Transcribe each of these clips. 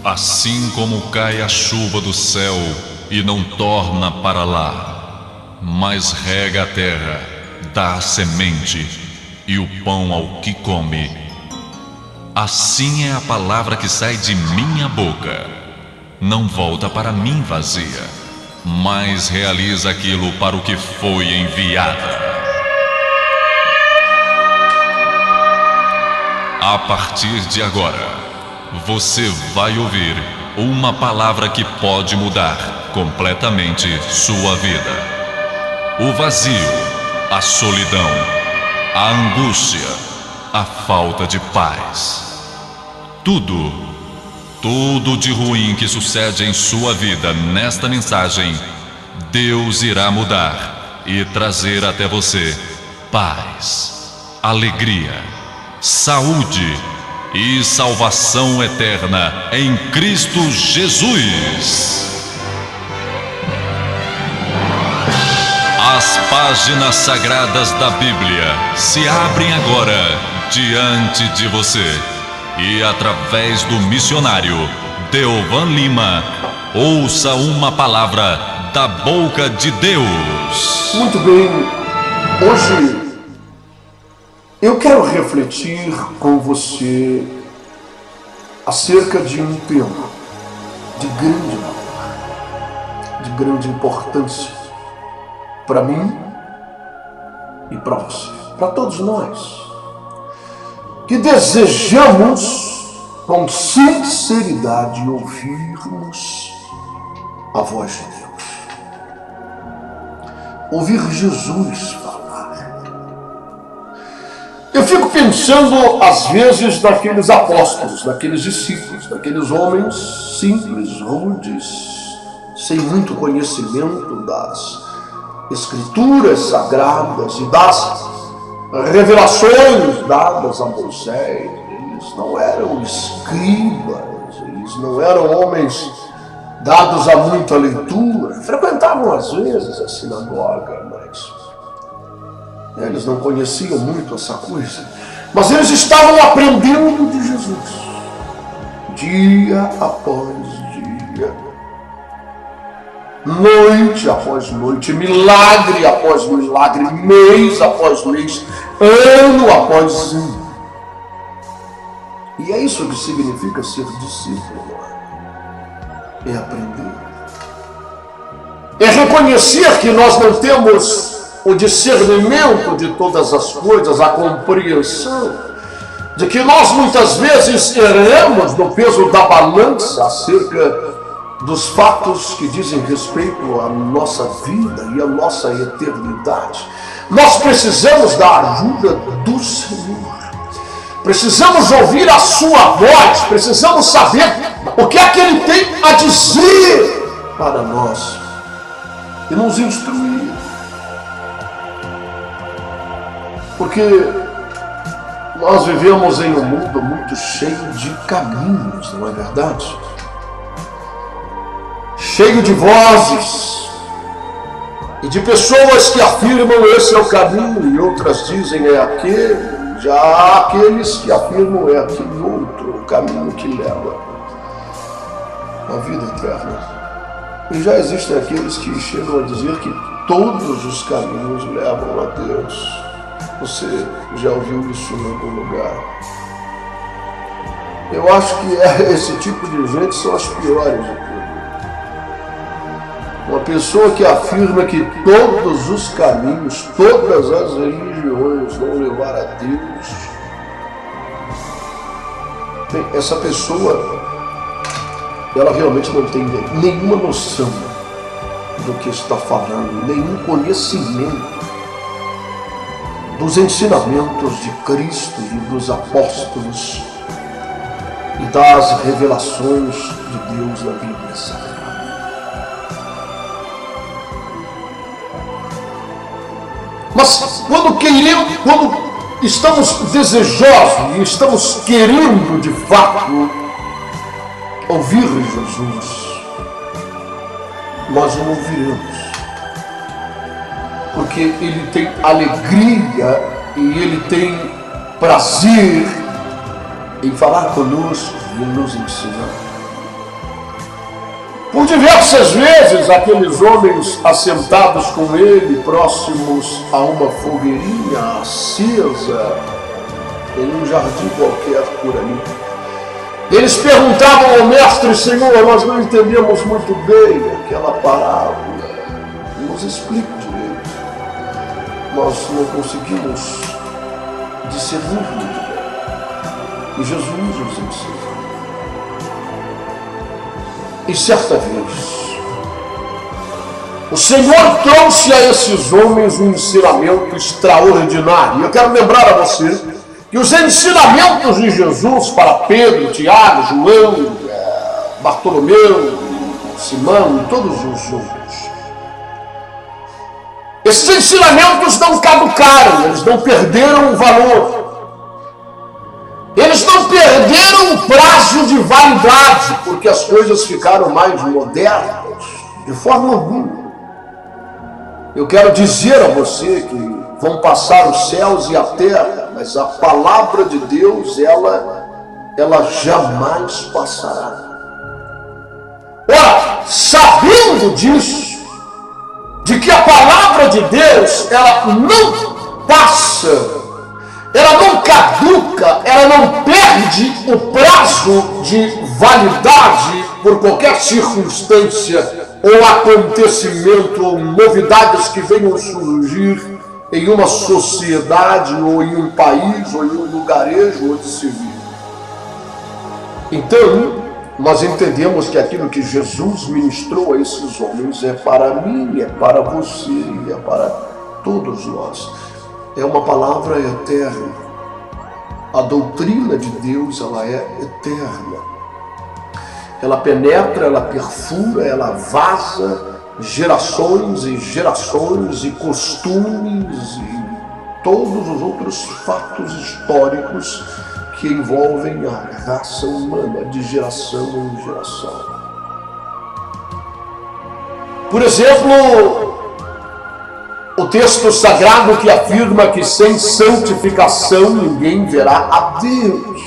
Assim como cai a chuva do céu e não torna para lá, mas rega a terra, dá a semente e o pão ao que come, assim é a palavra que sai de minha boca. Não volta para mim vazia, mas realiza aquilo para o que foi enviada. A partir de agora, você vai ouvir uma palavra que pode mudar completamente sua vida. O vazio, a solidão, a angústia, a falta de paz. Tudo de ruim que sucede em sua vida nesta mensagem, Deus irá mudar e trazer até você paz, alegria, saúde e salvação eterna em Cristo Jesus. As páginas sagradas da Bíblia se abrem agora diante de você e através do missionário Deovan Lima, ouça uma palavra da boca de Deus. Muito bem, hoje eu quero refletir com você acerca de um tema de grande valor, de grande importância para mim e para você, para todos nós, que desejamos com sinceridade ouvirmos a voz de Deus, ouvir Jesus falar. Eu fico pensando, às vezes, naqueles apóstolos, naqueles discípulos, naqueles homens simples, rudes, sem muito conhecimento das Escrituras sagradas e das revelações dadas a Moisés. Eles não eram escribas, eles não eram homens dados a muita leitura, frequentavam às vezes a sinagoga, mas eles não conheciam muito essa coisa, mas eles estavam aprendendo de Jesus, dia após dia, noite após noite, milagre após milagre, mês após mês, ano após ano. E é isso que significa ser discípulo, é aprender, é reconhecer que nós não temos o discernimento de todas as coisas, a compreensão de que nós muitas vezes erramos no peso da balança acerca dos fatos que dizem respeito à nossa vida e à nossa eternidade. Nós precisamos da ajuda do Senhor, precisamos ouvir a sua voz, precisamos saber o que é que Ele tem a dizer para nós e nos instruir. Porque nós vivemos em um mundo muito cheio de caminhos, não é verdade? Cheio de vozes e de pessoas que afirmam esse é o caminho e outras dizem é aquele. Já há aqueles que afirmam é aquele outro, o caminho que leva à vida eterna. E já existem aqueles que chegam a dizer que todos os caminhos levam a Deus. Você já ouviu isso em algum lugar? Eu acho que esse tipo de gente são as piores de tudo. Uma pessoa que afirma que todos os caminhos, todas as religiões vão levar a Deus. Bem, essa pessoa, ela realmente não tem nenhuma noção do que está falando, nenhum conhecimento dos ensinamentos de Cristo e dos apóstolos e das revelações de Deus na Bíblia Sagrada. Mas quando estamos desejosos e estamos querendo de fato ouvir Jesus, nós o ouviremos, porque Ele tem alegria e Ele tem prazer em falar conosco e em nos ensinar. Por diversas vezes, aqueles homens assentados com ele, próximos a uma fogueirinha acesa, em um jardim qualquer por ali, eles perguntavam ao mestre: Senhor, nós não entendemos muito bem aquela parábola, nos explique direito. Nós não conseguimos discernir muito bem. E Jesus nos ensina. E certa vez, o Senhor trouxe a esses homens um ensinamento extraordinário. E eu quero lembrar a você que os ensinamentos de Jesus para Pedro, Tiago, João, Bartolomeu, Simão e todos os outros, esses ensinamentos não caducaram, eles não perderam o valor. Eles não perderam o prazo de validade, porque as coisas ficaram mais modernas, de forma alguma. Eu quero dizer a você que vão passar os céus e a terra, mas a palavra de Deus, ela jamais passará. Ora, sabendo disso, de que a palavra de Deus, ela não passa, ela não caduca, ela não perde o prazo de validade por qualquer circunstância ou acontecimento ou novidades que venham surgir em uma sociedade ou em um país ou em um lugarejo onde se vive. Então, nós entendemos que aquilo que Jesus ministrou a esses homens é para mim, é para você e é para todos nós. É uma palavra eterna. A doutrina de Deus, ela é eterna. Ela penetra, ela perfura, ela vaza gerações e gerações e costumes e todos os outros fatos históricos que envolvem a raça humana de geração em geração. Por exemplo, o texto sagrado que afirma que sem santificação ninguém verá a Deus.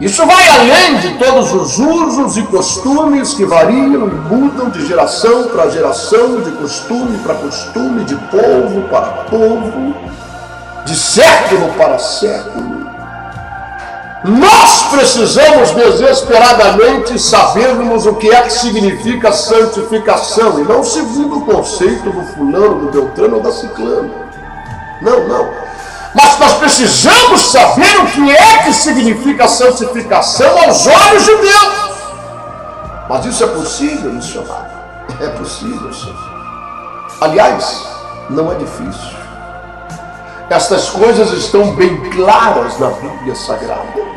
Isso vai além de todos os usos e costumes que variam e mudam de geração para geração, de costume para costume, de povo para povo, de século para século. Nós precisamos desesperadamente sabermos o que é que significa santificação, e não segundo o conceito do fulano, do beltrano ou da ciclana. Não. Mas nós precisamos saber o que é que significa santificação aos olhos de Deus. Mas isso é possível, missionário? É possível, sim. Aliás, não é difícil. Estas coisas estão bem claras na Bíblia Sagrada.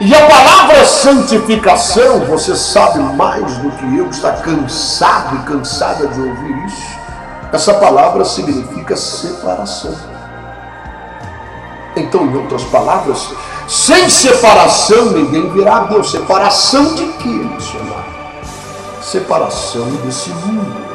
E a palavra santificação, você sabe mais do que eu, que está cansado e cansada de ouvir isso. Essa palavra significa separação. Então, em outras palavras, sem separação ninguém verá a Deus. Separação de quê, missionário? Separação desse mundo,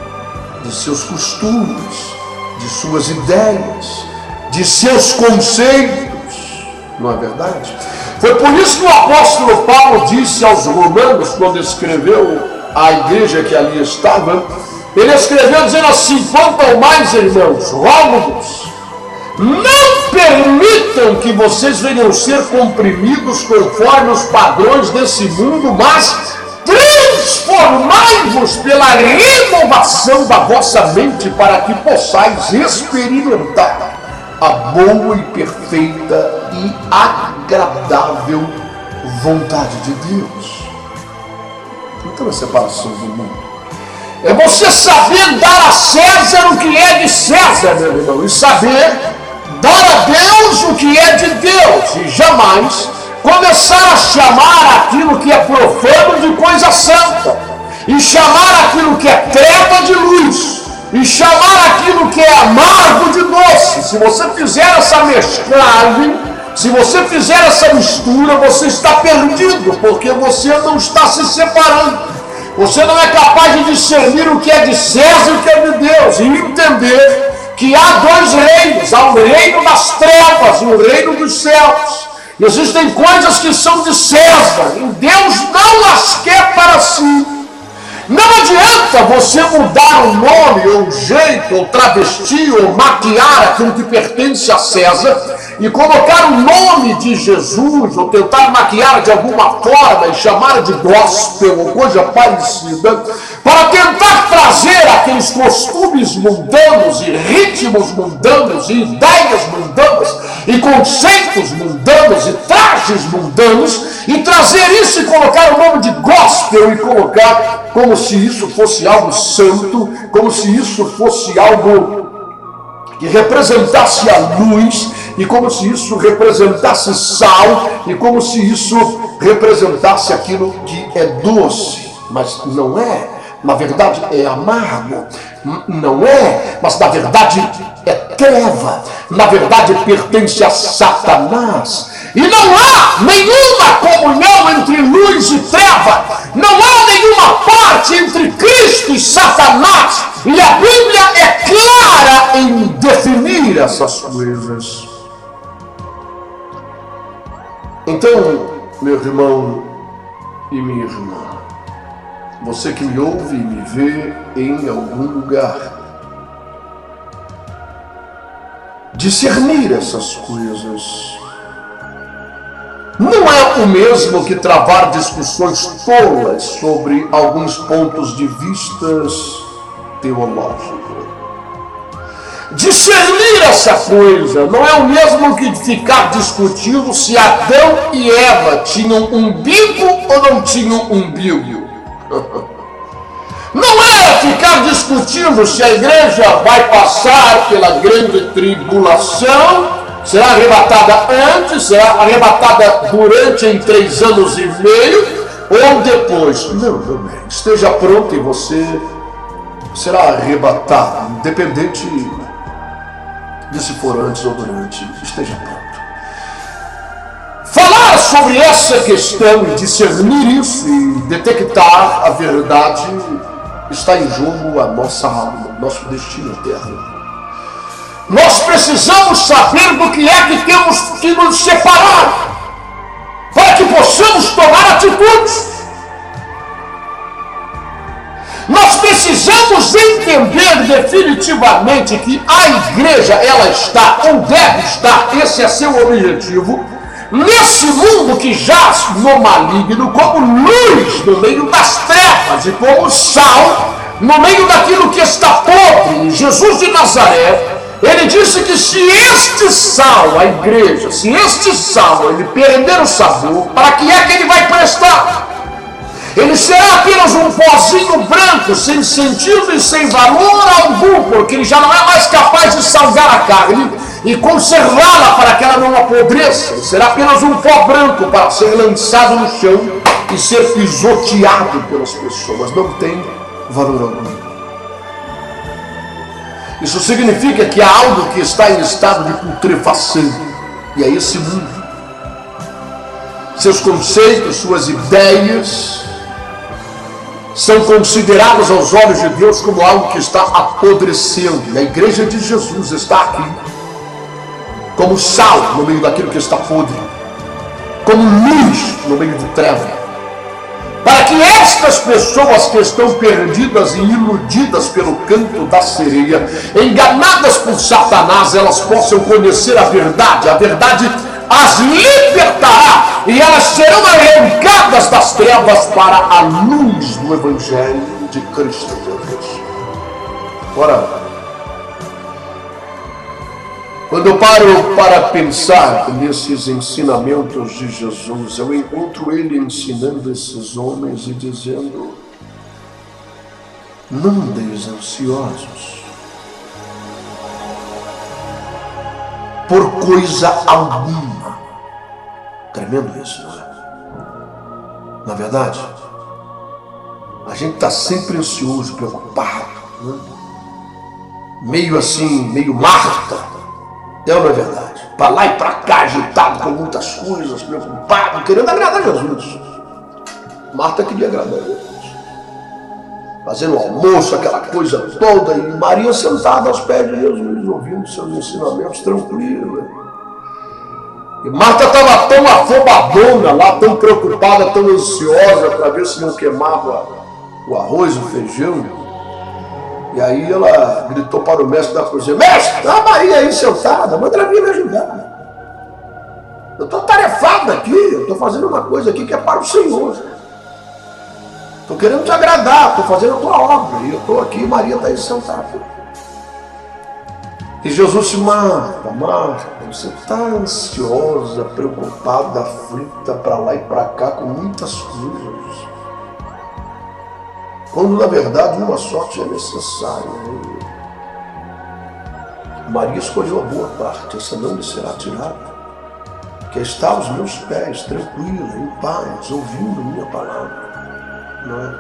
de seus costumes, de suas ideias, de seus conceitos. Não é verdade? Foi por isso que o apóstolo Paulo disse aos romanos, quando escreveu à igreja que ali estava, ele escreveu dizendo assim: quanto ao mais, irmãos, rogo-vos, não permitam que vocês venham ser comprimidos conforme os padrões desse mundo, mas transformai-vos pela renovação da vossa mente, para que possais experimentar a boa e perfeita e agradável vontade de Deus. Então, a separação do mundo é você saber dar a César o que é de César, meu irmão, e saber dar a Deus o que é de Deus, e jamais começar a chamar aquilo que é profano de coisa santa, e chamar aquilo que é treva de luz, e chamar aquilo que é amargo de doce. Se você fizer essa mesclagem, se você fizer essa mistura, você está perdido, porque você não está se separando. Você não é capaz de discernir o que é de César e o que é de Deus, e entender que há dois reinos: há o reino das trevas e o reino dos céus. Existem coisas que são de César e Deus não as quer para si. Não adianta você mudar o nome, ou o jeito, ou travestir, ou maquiar aquilo que pertence a César e colocar o nome de Jesus, ou tentar maquiar de alguma forma e chamar de gospel ou coisa parecida, para tentar trazer aqueles costumes mundanos e ritmos mundanos e ideias mundanas e conceitos mundanos e trajes mundanos e trazer isso e colocar o nome de gospel e colocar como se isso fosse algo santo, como se isso fosse algo que representasse a luz, e como se isso representasse sal, e como se isso representasse aquilo que é doce, mas não é. Na verdade é amargo, não é, mas na verdade é treva, na verdade pertence a Satanás. E não há nenhuma comunhão entre luz e treva, não há nenhuma parte entre Cristo e Satanás, e a Bíblia é clara em definir essas coisas. Então, meu irmão e minha irmã, você que me ouve e me vê em algum lugar, discernir essas coisas não é o mesmo que travar discussões tolas sobre alguns pontos de vistas teológicos. Discernir essa coisa não é o mesmo que ficar discutindo se Adão e Eva tinham umbigo ou não tinham umbigo. Não é ficar discutindo se a igreja vai passar pela grande tribulação, será arrebatada antes, será arrebatada durante em 3 anos e meio ou depois. Não, meu bem, esteja pronto e você será arrebatado, independente de se for antes ou durante, esteja pronto. Falar sobre essa questão e discernir isso e detectar a verdade está em jogo a nossa alma, nosso destino eterno. Nós precisamos saber do que é que temos que nos separar para que possamos tomar atitudes. Nós precisamos entender definitivamente que a igreja, ela está ou deve estar, esse é seu objetivo, nesse mundo que jaz no maligno, como luz no meio das trevas e como sal no meio daquilo que está podre. Jesus de Nazaré, ele disse que se este sal, a igreja, se este sal ele perder o sabor, para que é que ele vai prestar? Ele será apenas um pozinho branco, sem sentido e sem valor algum, porque ele já não é mais capaz de salgar a carne e conservá-la para que ela não apodreça. Ele será apenas um pó branco para ser lançado no chão e ser pisoteado pelas pessoas. Não tem valor algum. Isso significa que há algo que está em estado de putrefação, e é esse mundo. Seus conceitos, suas ideias são considerados aos olhos de Deus como algo que está apodrecendo. E a igreja de Jesus está aqui como sal no meio daquilo que está podre, como luz no meio de treva, para que estas pessoas que estão perdidas e iludidas pelo canto da sereia, enganadas por Satanás, elas possam conhecer a verdade as libertará e elas serão arrancadas das trevas para a luz do Evangelho de Cristo Jesus. Ora, quando eu paro para pensar nesses ensinamentos de Jesus, eu encontro ele ensinando esses homens e dizendo: não andeis ansiosos por coisa alguma. Tremendo isso, não é? Na verdade, a gente está sempre ansioso, preocupado, né? Meio assim, meio Marta. É ou não é verdade? Para lá e para cá, agitado com muitas coisas, preocupado, querendo agradar a Jesus. Marta queria agradar a Jesus, fazendo almoço, aquela coisa toda, e Maria sentada aos pés de Jesus, ouvindo seus ensinamentos tranquila. E Marta estava tão afobadona lá, tão preocupada, tão ansiosa para ver se não queimava o arroz, o feijão. E aí ela gritou para o mestre da cozinha: mestre, está a Maria aí sentada, manda ela vir me ajudar. Eu estou tarefado aqui, eu estou fazendo uma coisa aqui que é para o Senhor. Estou querendo te agradar, estou fazendo a tua obra. E eu estou aqui e Maria está aí sentada. E Jesus disse: Marta, Marta, você está ansiosa, preocupada, aflita para lá e para cá com muitas coisas. Quando na verdade uma só te é necessária. Maria escolheu a boa parte, essa não lhe será tirada. Que está aos meus pés, tranquila, em paz, ouvindo minha palavra. Não é?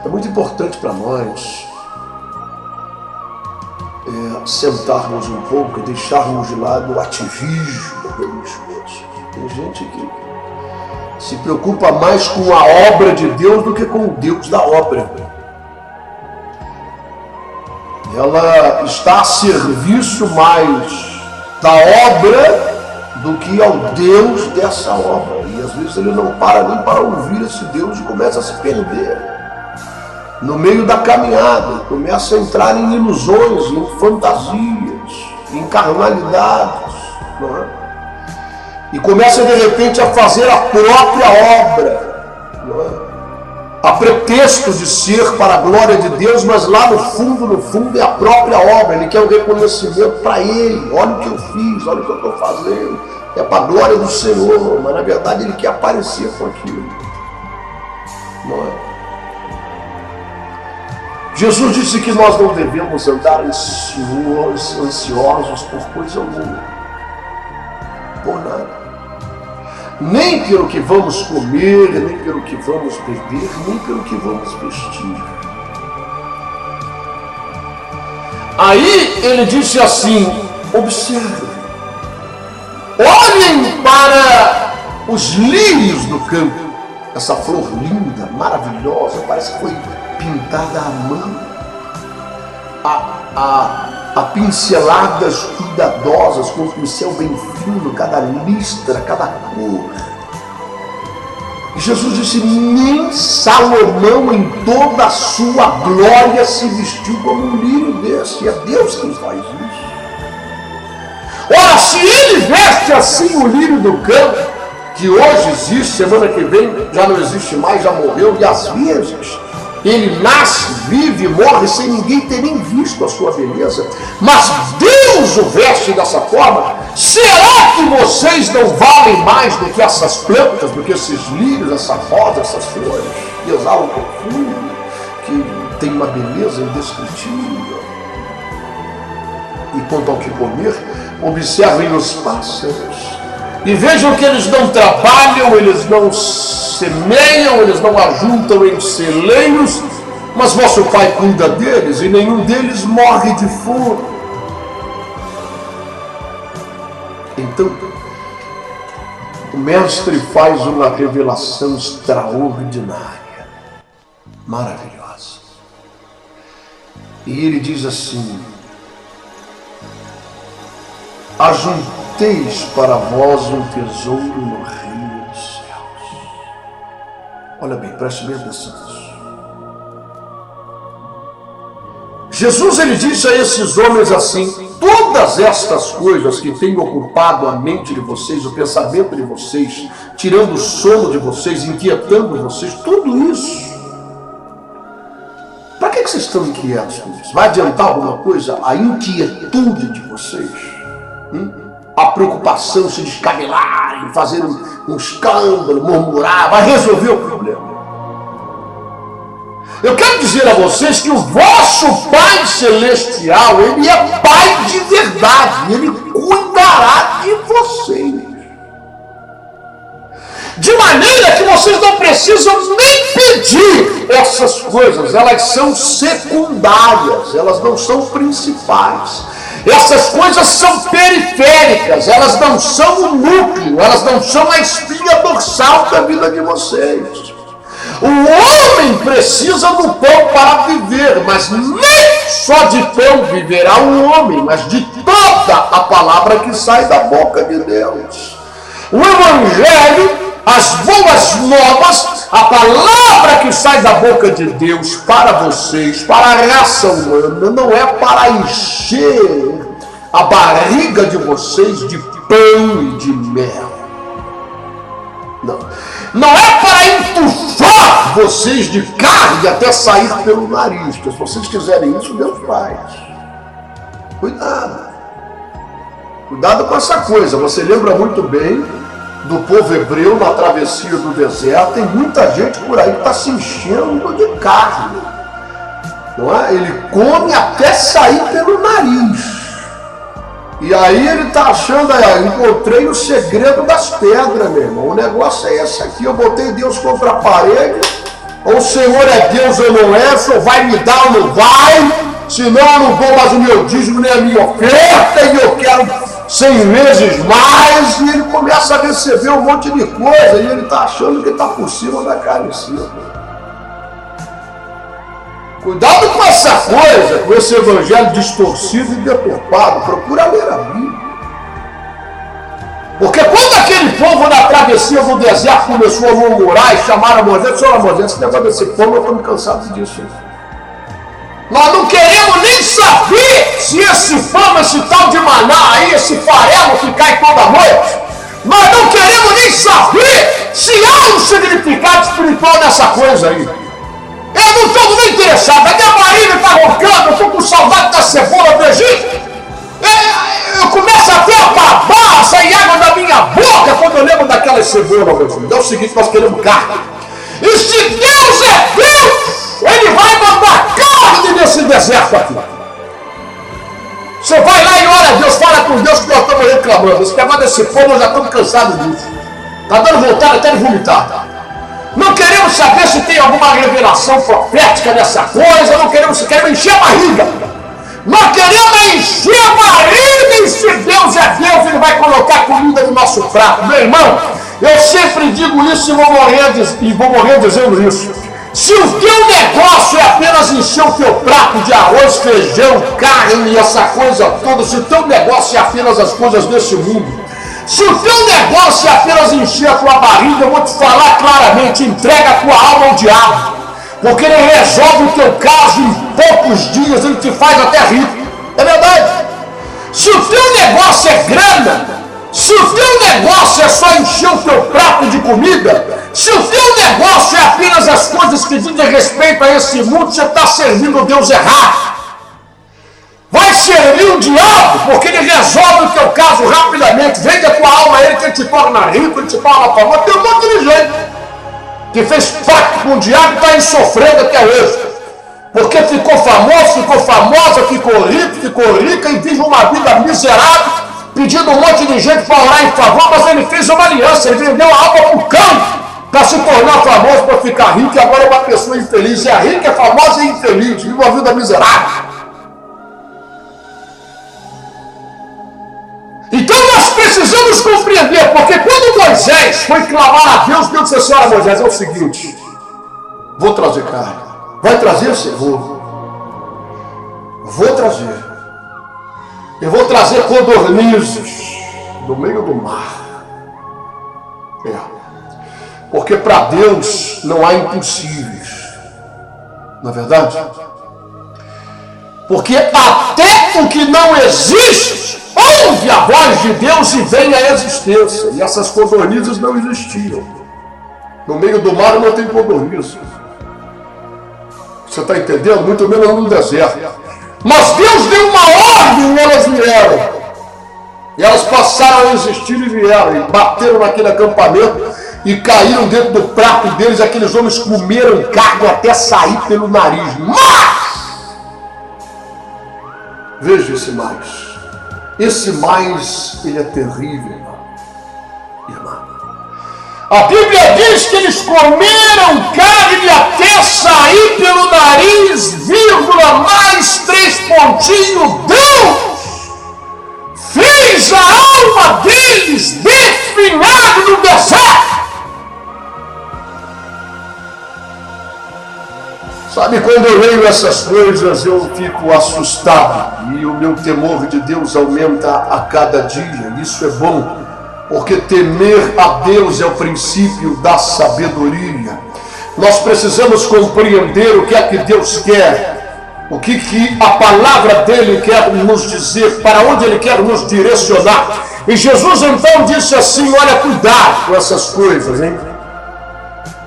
É muito importante para nós sentarmos um pouco e deixarmos de lado o ativismo religioso. Tem gente que se preocupa mais com a obra de Deus do que com o Deus da obra. Ela está a serviço mais da obra do que ao Deus dessa obra. E às vezes ele não para nem para ouvir esse Deus e começa a se perder no meio da caminhada, começa a entrar em ilusões, em fantasias, em carnalidades, não é? E começa de repente a fazer a própria obra, não é? A pretexto de ser para a glória de Deus, mas lá no fundo é a própria obra. Ele quer um reconhecimento para ele. Olha o que eu fiz, olha o que eu estou fazendo. É para a glória do Senhor, mas na verdade ele quer aparecer com aquilo, não é? Jesus disse que nós não devemos andar ansiosos por coisa alguma, por nada. Nem pelo que vamos comer, nem pelo que vamos beber, nem pelo que vamos vestir. Aí ele disse assim: observe, olhem para os lírios do campo, essa flor linda, maravilhosa, parece que foi pintada à mão, a pinceladas cuidadosas, com o pincel bem fino, cada listra, cada cor. E Jesus disse: nem Salomão em toda a sua glória se vestiu como um lírio desse. E é Deus quem faz isso. Ora, se ele veste assim o lírio do campo, que hoje existe, semana que vem já não existe mais, já morreu, e às vezes ele nasce, vive e morre sem ninguém ter nem visto a sua beleza, mas Deus o veste dessa forma. Será que vocês não valem mais do que essas plantas, do que esses lírios, essa rosa, essas flores que exalam perfume, que tem uma beleza indescritível? E quanto ao que comer, observem os pássaros e vejam que eles não trabalham, eles não semeiam, eles não ajuntam em celeiros, mas vosso Pai cuida deles e nenhum deles morre de fome. Então, o mestre faz uma revelação extraordinária, maravilhosa. E ele diz assim: ajunteis para vós um tesouro no reino dos céus. Olha bem, preste bem atenção nisso. Jesus, ele disse a esses homens assim: todas estas coisas que têm ocupado a mente de vocês, o pensamento de vocês, tirando o sono de vocês, inquietando vocês, tudo isso, para que vocês estão inquietos com isso? Vai adiantar alguma coisa a inquietude de vocês? A preocupação, se descabelarem, fazer um escândalo, murmurar, vai resolver o problema? Eu quero dizer a vocês que o vosso Pai Celestial, ele é Pai de verdade, ele cuidará de vocês. De maneira que vocês não precisam nem pedir essas coisas, elas são secundárias, elas não são principais. Essas coisas são periféricas, elas não são o núcleo, elas não são a espinha dorsal da vida de vocês. O homem precisa do pão para viver, mas nem só de pão viverá o homem, mas de toda a palavra palavra que sai da boca de Deus. O Evangelho, as boas novas, a palavra que sai da boca de Deus para vocês, para a raça humana, não é para encher a barriga de vocês de pão e de mel. Não. Não é para entufar vocês de carne até sair pelo nariz. Porque se vocês quiserem isso, Deus faz. Cuidado. Cuidado com essa coisa. Você lembra muito bem do povo hebreu na travessia do deserto. Tem muita gente por aí que está se enchendo de carne. Não é? Ele come até sair pelo nariz. E aí ele está achando, encontrei o segredo das pedras, meu irmão. O negócio é esse aqui, eu botei Deus contra a parede. Ou o Senhor é Deus ou não é, o Senhor vai me dar ou não vai. Senão eu não dou mais o meu dízimo nem a minha oferta e eu quero 100 vezes mais. E ele começa a receber um monte de coisa e ele está achando que está por cima da carniça. Cuidado com essa coisa, com esse evangelho distorcido e deturpado. Procura ler a Bíblia. Porque quando aquele povo na travessia do deserto começou a murmurar e chamaram a Moisés, senhor Moisés, esse negócio desse povo, nós estamos cansados disso. Nós não queremos nem saber se esse pão, esse tal de maná aí, esse farelo que cai toda noite, nós não queremos nem saber se há um significado espiritual nessa coisa aí. Eu não estou nem interessado, a minha barriga está roncando, eu estou com saudade da cebola do Egito. Eu começo até a babar, sair água da minha boca quando eu lembro daquela cebola, meu filho. É o seguinte, nós queremos carne. E se Deus é Deus, Ele vai mandar carne nesse deserto aqui. Você vai lá e ora a Deus, fala com Deus que nós estamos reclamando. Esse negócio desse povo, nós já estamos cansados disso. Está dando vontade até de vomitar. Não queremos saber se tem alguma revelação profética nessa coisa, não queremos encher a barriga. Nós queremos encher a barriga e se Deus é Deus, Ele vai colocar comida no nosso prato. Meu irmão, eu sempre digo isso e vou morrer dizendo isso. Se o teu negócio é apenas encher o teu prato de arroz, feijão, carne e essa coisa toda, se o teu negócio é apenas as coisas desse mundo, se o teu negócio é apenas encher a tua barriga, eu vou te falar claramente, entrega a tua alma ao diabo, porque ele resolve o teu caso em poucos dias, ele te faz até rico. É verdade. Se o teu negócio é grana, se o teu negócio é só encher o teu prato de comida, se o teu negócio é apenas as coisas que dizem respeito a esse mundo, você está servindo o Deus errado. Vai servir o diabo, porque ele resolve o teu caso rapidamente, vende a tua alma a ele, que ele te torna rico, ele te torna famoso. Tem um monte de gente que fez pacto com o diabo e está aí sofrendo até hoje. Porque ficou famoso, ficou famosa, ficou rica e vive uma vida miserável, pedindo um monte de gente para orar em favor, mas ele fez uma aliança, ele vendeu a alma para o cão para se tornar famoso, para ficar rico, e agora é uma pessoa infeliz. É rica, é famosa e infeliz, vive uma vida miserável. Então nós precisamos compreender, porque quando Moisés foi clamar a Deus, Deus disse assim: olha Moisés, é o seguinte, vou trazer carne. Vai trazer, Senhor? Vou trazer. Eu vou trazer codornizes do meio do mar. Porque para Deus não há impossíveis. Não é verdade? Porque até o que não existe, ouve a voz de Deus e vem à existência. E essas codornizes não existiam. No meio do mar não tem codornizes. Você está entendendo? Muito menos no deserto. Mas Deus deu uma ordem e elas vieram. E elas passaram a existir e vieram. E bateram naquele acampamento e caíram dentro do prato deles. Aqueles homens comeram carne até sair pelo nariz. Mas, veja esse mais. Esse mais, ele é terrível, irmão. A Bíblia diz que eles comeram carne até sair pelo nariz, vírgula, mais 3 pontinhos. Deus fez a alma deles definhada no deserto. Sabe, quando eu leio essas coisas, eu fico assustado e o meu temor de Deus aumenta a cada dia. Isso é bom, porque temer a Deus é o princípio da sabedoria. Nós precisamos compreender o que é que Deus quer, o que a palavra dele quer nos dizer, para onde ele quer nos direcionar. E Jesus então disse assim: olha, cuidado com essas coisas, hein?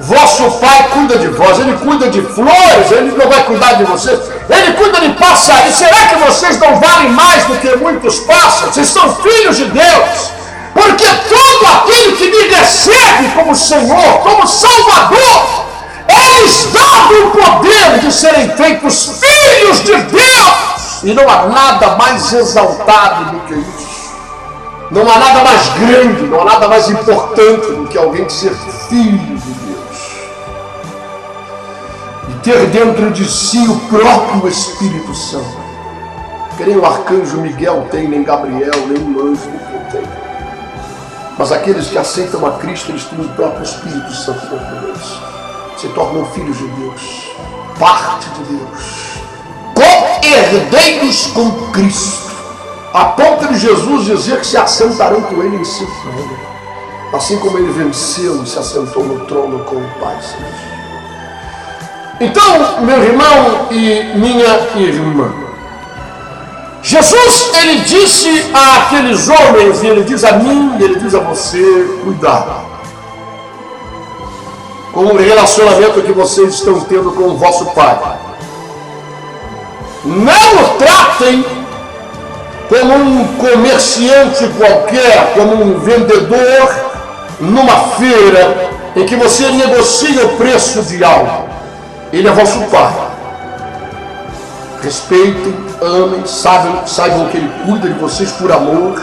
Vosso Pai cuida de vós, Ele cuida de flores, Ele não vai cuidar de vocês, Ele cuida de pássaros. Será que vocês não valem mais do que muitos pássaros? Vocês são filhos de Deus, porque todo aquele que me recebe como Senhor, como Salvador, eles dão o poder de serem feitos filhos de Deus. E não há nada mais exaltado do que isso. Não há nada mais grande, não há nada mais importante do que alguém ser filho de Deus. E ter dentro de si o próprio Espírito Santo. Que nem o arcanjo Miguel tem, nem Gabriel, nem um anjo, ninguém tem. Mas aqueles que aceitam a Cristo, eles têm o próprio Espírito Santo dentro deles. Se tornam filhos de Deus, parte de Deus, co-herdeiros com Cristo, a ponto de Jesus dizer que se assentarão com ele em seu trono, assim como ele venceu e se assentou no trono com o Pai. Então, meu irmão e minha irmã, Jesus, ele disse àqueles homens, e ele diz a mim, e ele diz a você: cuidado com o relacionamento que vocês estão tendo com o vosso Pai. Não o tratem como um comerciante qualquer, como um vendedor numa feira em que você negocia o preço de algo. Ele é vosso Pai. Respeitem, amem, saibam que Ele cuida de vocês por amor,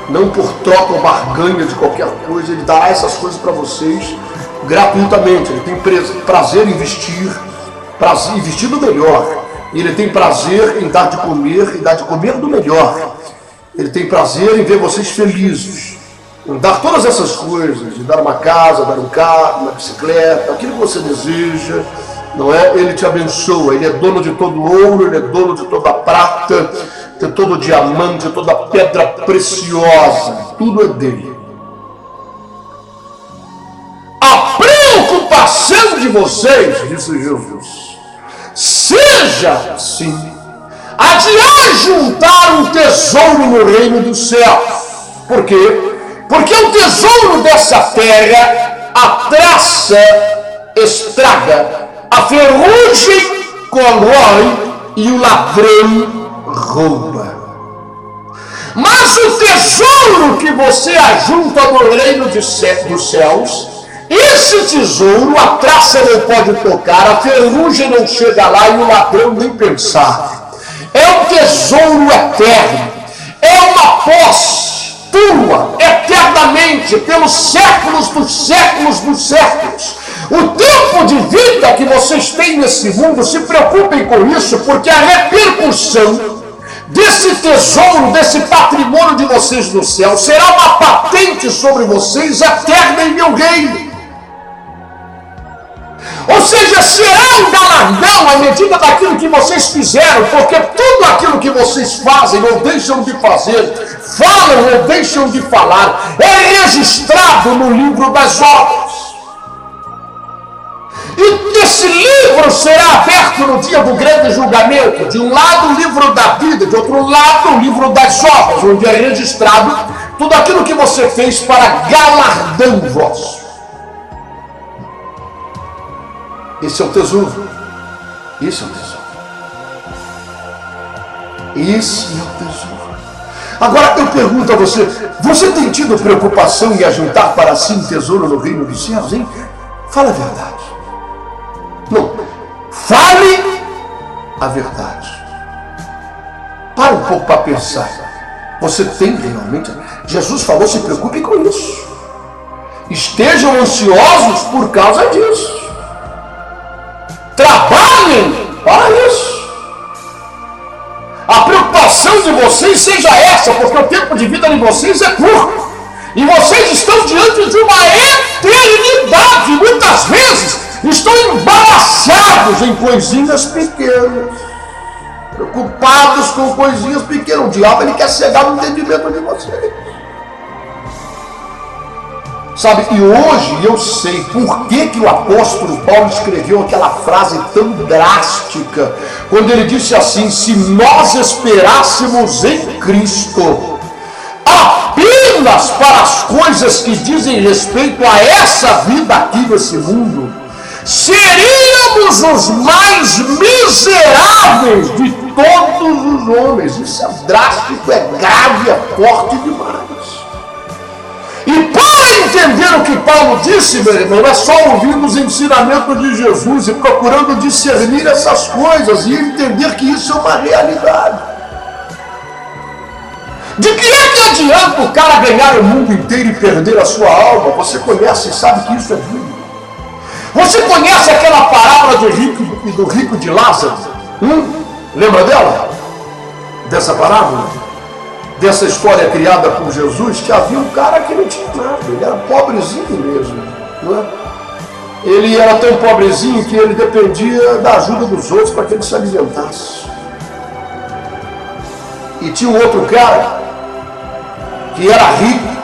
não por troca ou barganha de qualquer coisa. Ele dará essas coisas para vocês gratuitamente. Ele tem prazer em vestir do melhor. Ele tem prazer em dar de comer e dar de comer do melhor. Ele tem prazer em ver vocês felizes, em dar todas essas coisas, de dar uma casa, dar um carro, uma bicicleta, aquilo que você deseja, não é? Ele te abençoa. Ele é dono de todo ouro, ele é dono de toda prata, de todo diamante, de toda pedra preciosa. Tudo é dele. A preocupação de vocês, disse Jesus, seja, sim, a de ajuntar um tesouro no reino dos céus. Por quê? Porque o tesouro dessa terra, a traça estraga, a ferrugem corrói e o ladrão rouba. Mas o tesouro que você ajunta no reino dos céus, esse tesouro a traça não pode tocar, a ferrugem não chega lá e o ladrão nem pensar. É um tesouro eterno, é uma posse tua, eternamente, pelos séculos dos séculos dos séculos. O tempo de vida que vocês têm nesse mundo, se preocupem com isso, porque a repercussão desse tesouro, desse patrimônio de vocês no céu, será uma patente sobre vocês eterna em meu reino. Ou seja, será um galardão à medida daquilo que vocês fizeram, porque tudo aquilo que vocês fazem ou deixam de fazer, falam ou deixam de falar, é registrado no livro das obras. E esse livro será aberto no dia do grande julgamento. De um lado o livro da vida, de outro lado o livro das obras, onde é registrado tudo aquilo que você fez para galardão vosso. Esse é o tesouro. Esse é o tesouro. Esse é o tesouro. Agora eu pergunto a você: você tem tido preocupação em ajuntar para si um tesouro no reino dos céus, hein? Fala a verdade. Não, fale a verdade. Para um pouco para pensar. Você tem realmente? Jesus falou: se preocupe com isso. Estejam ansiosos por causa disso. Trabalhem para isso. A preocupação de vocês seja essa, porque o tempo de vida de vocês é curto. E vocês estão diante de uma eternidade. Muitas vezes estão embaraçados em coisinhas pequenas, preocupados com coisinhas pequenas. O diabo, ele quer cegar no entendimento de vocês. Sabe, e hoje eu sei por que o apóstolo Paulo escreveu aquela frase tão drástica, quando ele disse assim: se nós esperássemos em Cristo apenas para as coisas que dizem respeito a essa vida aqui nesse mundo, seríamos os mais miseráveis de todos os homens. Isso é drástico, é grave, é forte demais. E para entender o que Paulo disse, meu irmão, é só ouvir os ensinamentos de Jesus e procurando discernir essas coisas e entender que isso é uma realidade. De que adianta o cara ganhar o mundo inteiro e perder a sua alma? Você conhece e sabe que isso é bíblico. Você conhece aquela parábola do rico de Lázaro? Lembra dela? Dessa parábola? Dessa história criada por Jesus, que havia um cara que não tinha nada, ele era pobrezinho mesmo, não é? Ele era tão pobrezinho que ele dependia da ajuda dos outros para que ele se alimentasse. E tinha um outro cara que era rico,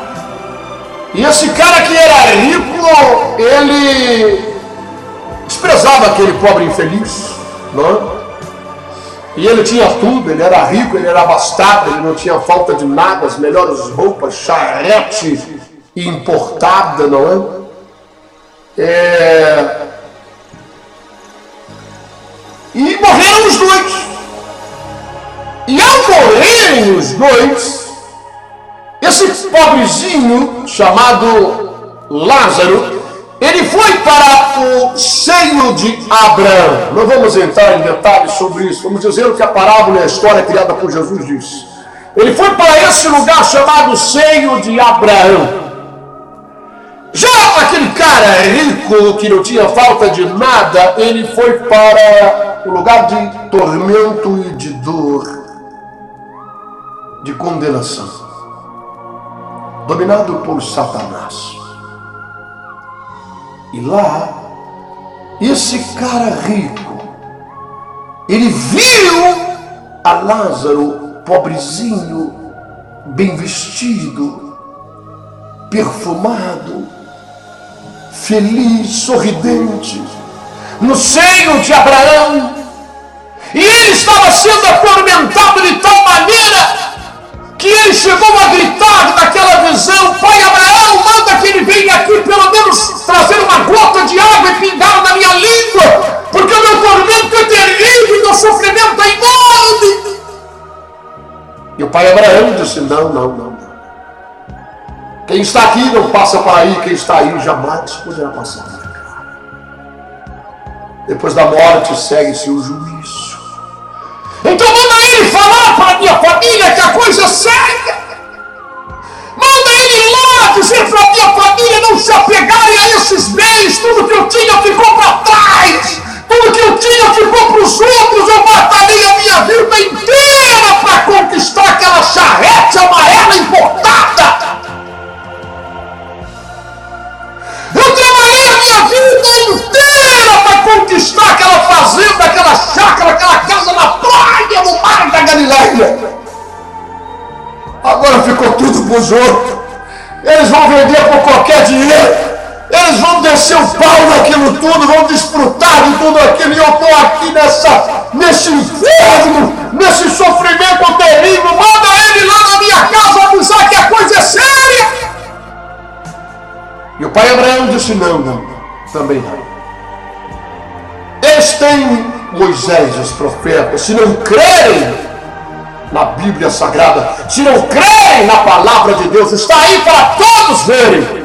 e esse cara que era rico, ele desprezava aquele pobre infeliz, não é? E ele tinha tudo, ele era rico, ele era abastado, ele não tinha falta de nada, as melhores roupas, charrete importada, não é? E morreram os dois. E ao morrerem os dois, esse pobrezinho chamado Lázaro, ele foi para o seio de Abraão. Não vamos entrar em detalhes sobre isso. Vamos dizer o que a parábola e a história criada por Jesus diz. Ele foi para esse lugar chamado seio de Abraão. Já aquele cara rico que não tinha falta de nada, ele foi para o lugar de tormento e de dor, de condenação, dominado por Satanás. E lá, esse cara rico, ele viu a Lázaro, pobrezinho, bem vestido, perfumado, feliz, sorridente, no seio de Abraão. E ele estava sendo atormentado de tal maneira que ele chegou a gritar naquela visão: Pai Abraão, manda que ele venha aqui pelo menos trazer uma gota de água e pingar na minha língua, porque o meu tormento é terrível, meu sofrimento é enorme. E o pai Abraão disse: não. Quem está aqui não passa para aí, quem está aí jamais poderá passar para cá. Depois da morte segue-se o juízo. Então manda ele falar para a minha família que a coisa é séria. Manda ele lá dizer para a minha família não se apegarem a esses bens. Tudo que eu tinha ficou para trás. Tudo que eu tinha ficou para os outros. Eu batalhei a minha vida inteira para conquistar aquela charrete amarela importada. Eu trabalhei a minha vida inteira para conquistar aquela fazenda, aquela chácara, aquela casa na praia, no mar da Galileia. Agora ficou tudo para os outros. Eles vão vender por qualquer dinheiro. Eles vão descer o pau naquilo tudo, vão desfrutar de tudo aquilo. E eu estou aqui nesse inferno, nesse sofrimento terrível. Manda ele lá na minha casa avisar que a coisa é séria. E o pai Abraão disse: não, também não. Eles têm Moisés, os profetas. Se não crerem na Bíblia Sagrada, se não crerem na palavra de Deus, está aí para todos verem.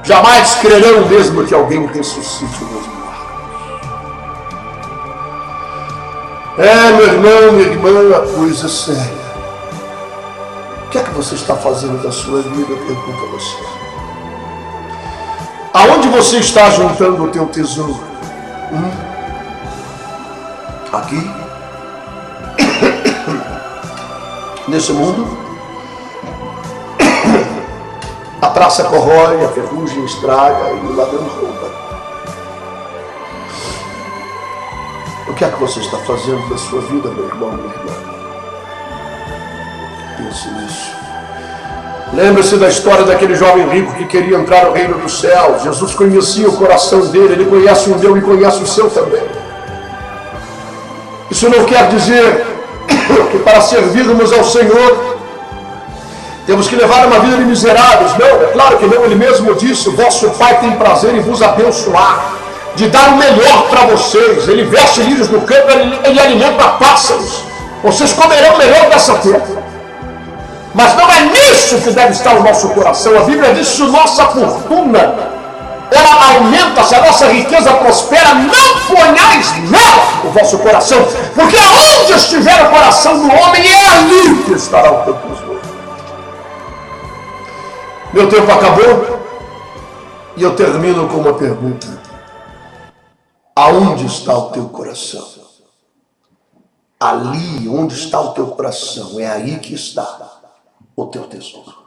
Jamais crerão mesmo que alguém ressuscite dos mortos. Meu irmão, minha irmã, a coisa é séria. O que é que você está fazendo da sua vida? Eu pergunto a você. Aonde você está juntando o teu tesouro? Aqui? Nesse mundo? A traça corrói, a ferrugem estraga e o ladrão rouba. O que é que você está fazendo da sua vida, meu irmão, minha irmã? Pense nisso. Lembre-se da história daquele jovem rico que queria entrar no reino dos céus. Jesus conhecia o coração dele, ele conhece o meu e conhece o seu também. Isso não quer dizer que para servirmos ao Senhor temos que levar uma vida de miseráveis. Não, é claro que não. Ele mesmo disse: o vosso Pai tem prazer em vos abençoar, de dar o melhor para vocês. Ele veste lírios no campo, ele alimenta pássaros. Vocês comerão o melhor dessa terra. Mas não é nisso que deve estar o nosso coração. A Bíblia diz: se a nossa fortuna ela aumenta, se a nossa riqueza prospera, não ponhais nela o vosso coração, porque aonde estiver o coração do homem, é ali que estará o teu tesouro. Meu tempo acabou e eu termino com uma pergunta: aonde está o teu coração? Ali onde está o teu coração, é aí que está o teu tesouro.